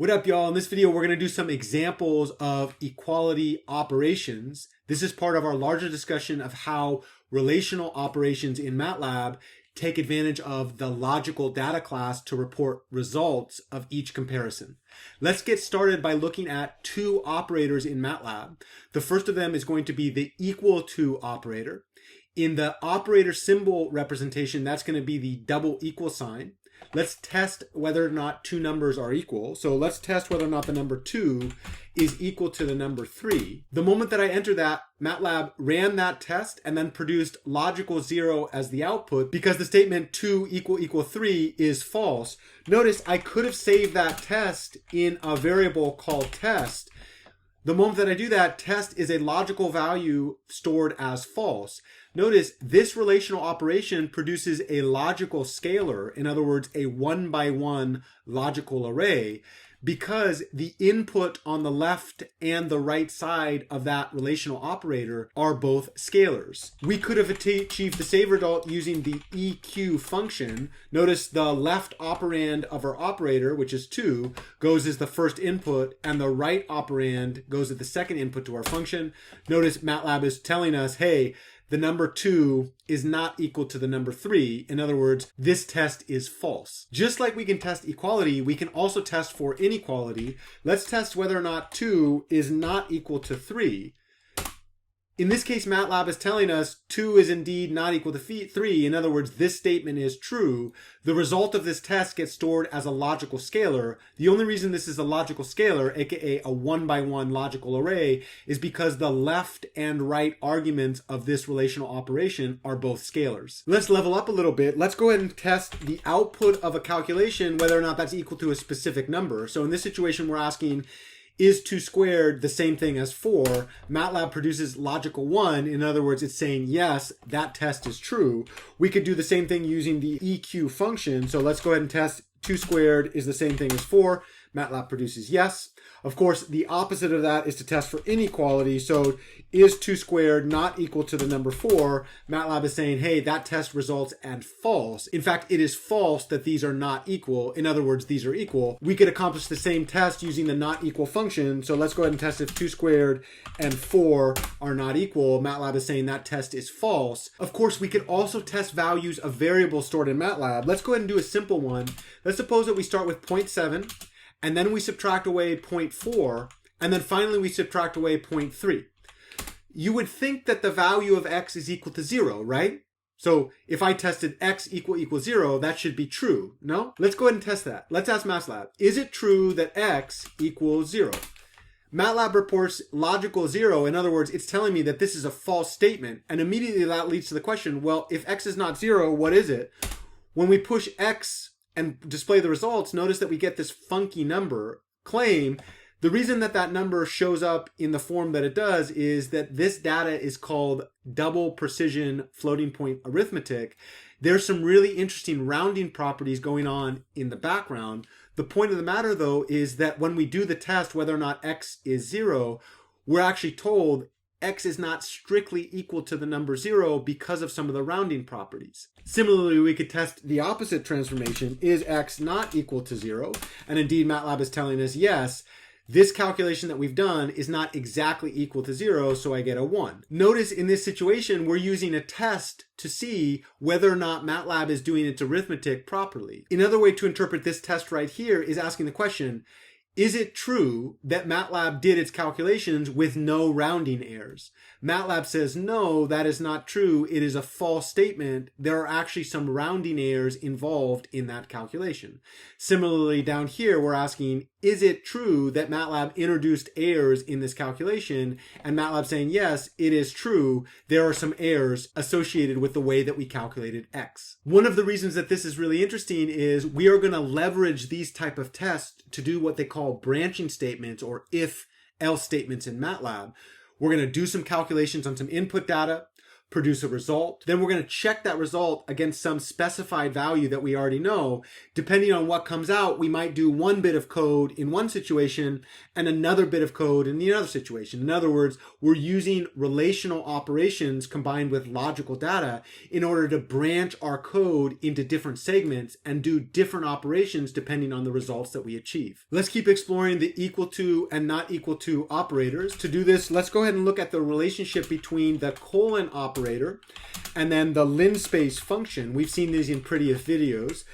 What up, y'all? In this video, we're going to do some examples of equality operations. This is part of our larger discussion of how relational operations in MATLAB take advantage of the logical data class to report results of each comparison. Let's get started by looking at two operators in MATLAB. The first of them is going to be the equal to operator. In the operator symbol representation, that's going to be the double equal sign. Let's test whether or not two numbers are equal. So let's test whether or not the number 2 is equal to the number 3. The moment that I enter that, MATLAB ran that test and then produced logical 0 as the output because the statement 2 = 3 is false. Notice I could have saved that test in a variable called test. The moment that I do that, test is a logical value stored as false. Notice this relational operation produces a logical scalar, in other words, a 1-by-1 logical array, because the input on the left and the right side of that relational operator are both scalars. We could have achieved the same result using the EQ function. Notice the left operand of our operator, which is 2, goes as the first input, and the right operand goes as the second input to our function. Notice MATLAB is telling us, hey, the number 2 is not equal to the number 3. In other words, this test is false. Just like we can test equality, we can also test for inequality. Let's test whether or not 2 is not equal to 3. In this case, MATLAB is telling us 2 is indeed not equal to 3. In other words, this statement is true. The result of this test gets stored as a logical scalar. The only reason this is a logical scalar, aka a 1-by-1 logical array, is because the left and right arguments of this relational operation are both scalars. Let's level up a little bit. Let's go ahead and test the output of a calculation, whether or not that's equal to a specific number. So in this situation, we're asking, is 2 squared the same thing as 4? MATLAB produces logical 1. In other words, it's saying, yes, that test is true. We could do the same thing using the EQ function. So let's go ahead and test 2 squared is the same thing as 4. MATLAB produces yes. Of course, the opposite of that is to test for inequality. So is 2 squared not equal to the number 4? MATLAB is saying, hey, that test results as false. In fact, it is false that these are not equal. In other words, these are equal. We could accomplish the same test using the not equal function. So let's go ahead and test if 2 squared and 4 are not equal. MATLAB is saying that test is false. Of course, we could also test values of variables stored in MATLAB. Let's go ahead and do a simple one. Let's suppose that we start with 0.7. and then we subtract away 0.4, and then finally we subtract away 0.3. You would think that the value of x is equal to 0, right? So if I tested x = 0, that should be true, no? Let's go ahead and test that. Let's ask MATLAB, is it true that x = 0? MATLAB reports logical 0. In other words, it's telling me that this is a false statement, and immediately that leads to the question, well, if x is not 0, what is it? When we push x and display the results, notice that we get this funky number claim. The reason that that number shows up in the form that it does is that this data is called double precision floating point arithmetic. There's some really interesting rounding properties going on in the background. The point of the matter, though, is that when we do the test whether or not x is 0, we're actually told x is not strictly equal to the number 0 because of some of the rounding properties. Similarly, we could test the opposite transformation. Is x not equal to 0? And indeed, MATLAB is telling us, yes, this calculation that we've done is not exactly equal to 0, so I get a 1. Notice in this situation, we're using a test to see whether or not MATLAB is doing its arithmetic properly. Another way to interpret this test right here is asking the question, is it true that MATLAB did its calculations with no rounding errors? MATLAB says, no, that is not true. It is a false statement. There are actually some rounding errors involved in that calculation. Similarly, down here, we're asking, is it true that MATLAB introduced errors in this calculation? And MATLAB saying, yes, it is true. There are some errors associated with the way that we calculated x. One of the reasons that this is really interesting is we are going to leverage these type of tests to do what they call branching statements or if-else statements in MATLAB. We're going to do some calculations on some input data, produce a result. Then we're going to check that result against some specified value that we already know. Depending on what comes out, we might do one bit of code in one situation and another bit of code in the other situation. In other words, we're using relational operations combined with logical data in order to branch our code into different segments and do different operations depending on the results that we achieve. Let's keep exploring the equal to and not equal to operators. To do this, let's go ahead and look at the relationship between the colon operator and then the linspace function. We've seen these in previous videos.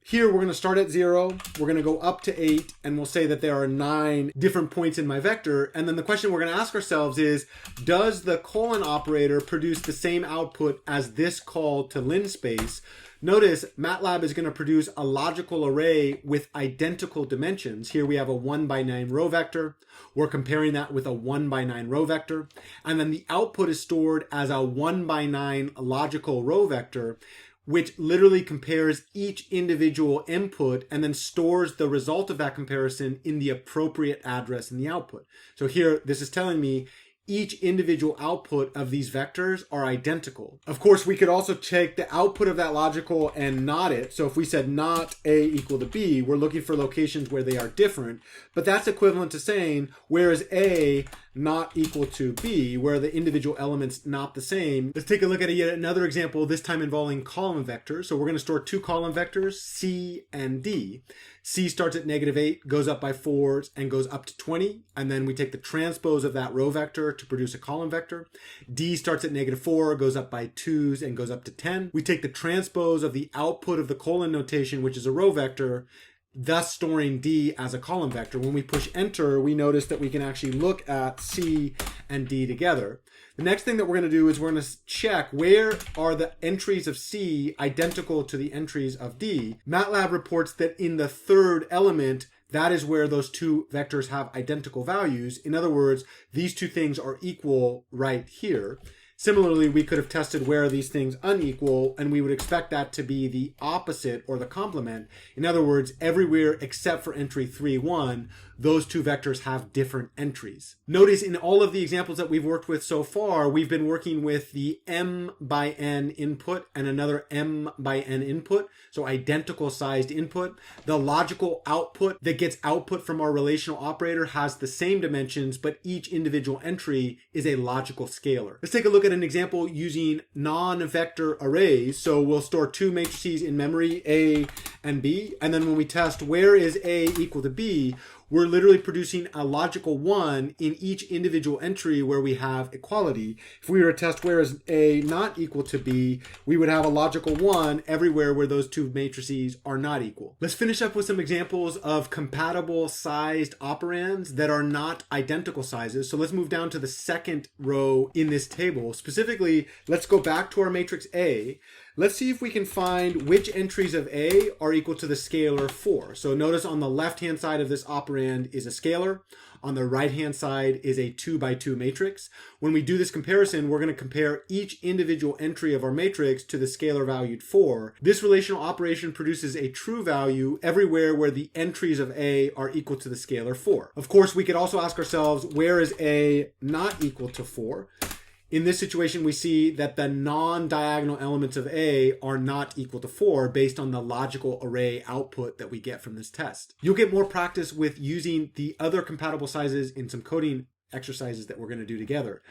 Here we're going to start at 0, we're going to go up to 8, and we'll say that there are 9 different points in my vector. And then the question we're going to ask ourselves is, does the colon operator produce the same output as this call to linspace? Notice MATLAB is going to produce a logical array with identical dimensions. Here we have a 1 by 9 row vector. We're comparing that with a 1 by 9 row vector. And then the output is stored as a 1 by 9 logical row vector, which literally compares each individual input and then stores the result of that comparison in the appropriate address in the output. So here, this is telling me each individual output of these vectors are identical. Of course, we could also take the output of that logical and not it. So if we said not A equal to B, we're looking for locations where they are different. But that's equivalent to saying, where is A not equal to B, where the individual elements not the same. Let's take a look at yet another example, this time involving column vectors. So we're going to store 2 column vectors, C and D. C starts at -8, goes up by 4s, and goes up to 20. And then we take the transpose of that row vector to produce a column vector. D starts at -4, goes up by 2s, and goes up to 10. We take the transpose of the output of the colon notation, which is a row vector, thus storing D as a column vector. When we push enter, we notice that we can actually look at C and D together. The next thing that we're going to do is we're going to check where are the entries of C identical to the entries of D. MATLAB reports that in the third element, that is where those 2 vectors have identical values. In other words, these 2 things are equal right here. Similarly, we could have tested where are these things unequal, and we would expect that to be the opposite or the complement. In other words, everywhere except for entry 3, 1, those 2 vectors have different entries. Notice in all of the examples that we've worked with so far, we've been working with the m by n input and another m by n input, so identical sized input. The logical output that gets output from our relational operator has the same dimensions, but each individual entry is a logical scalar. Let's take a look at an example using non-vector arrays. So we'll store 2 matrices in memory, A and B, and then when we test where is A equal to B, we're literally producing a logical 1 in each individual entry where we have equality. If we were to test where is A not equal to B, we would have a logical 1 everywhere where those 2 matrices are not equal. Let's finish up with some examples of compatible sized operands that are not identical sizes. So let's move down to the second row in this table. Specifically, let's go back to our matrix A. Let's see if we can find which entries of A are equal to the scalar 4. So notice on the left-hand side of this operand is a scalar. On the right-hand side is a 2 by 2 matrix. When we do this comparison, we're going to compare each individual entry of our matrix to the scalar valued 4. This relational operation produces a true value everywhere where the entries of A are equal to the scalar 4. Of course, we could also ask ourselves, where is A not equal to 4? In this situation, we see that the non-diagonal elements of A are not equal to 4 based on the logical array output that we get from this test. You'll get more practice with using the other compatible sizes in some coding exercises that we're going to do together.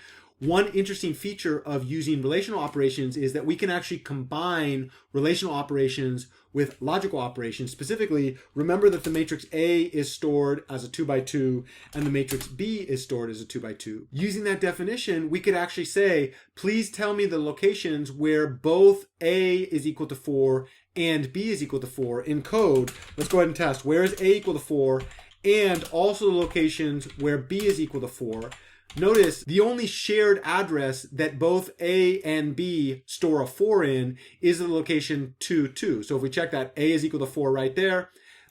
One interesting feature of using relational operations is that we can actually combine relational operations with logical operations. Specifically, remember that the matrix A is stored as a 2 by 2 and the matrix B is stored as a 2 by 2. Using that definition, we could actually say, please tell me the locations where both A is equal to 4 and B is equal to 4 in code. Let's go ahead and test. Where is A equal to 4? And also the locations where B is equal to 4. Notice the only shared address that both A and B store a 4 in is the location 2, 2. So if we check that, A is equal to 4 right there.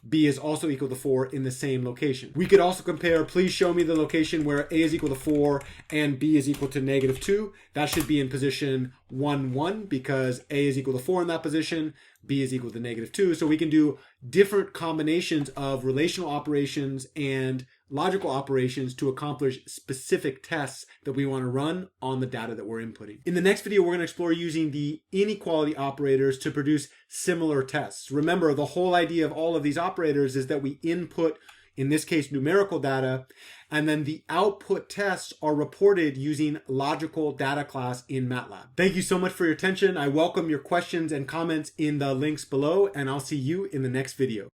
B is also equal to 4 in the same location. We could also compare, please show me the location where A is equal to 4 and B is equal to -2. That should be in position 1, 1 because A is equal to 4 in that position. b is equal to -2. So we can do different combinations of relational operations and logical operations to accomplish specific tests that we want to run on the data that we're inputting. In the next video, we're going to explore using the inequality operators to produce similar tests. Remember, the whole idea of all of these operators is that we input, in this case, numerical data, and then the output tests are reported using logical data class in MATLAB. Thank you so much for your attention. I welcome your questions and comments in the links below, and I'll see you in the next video.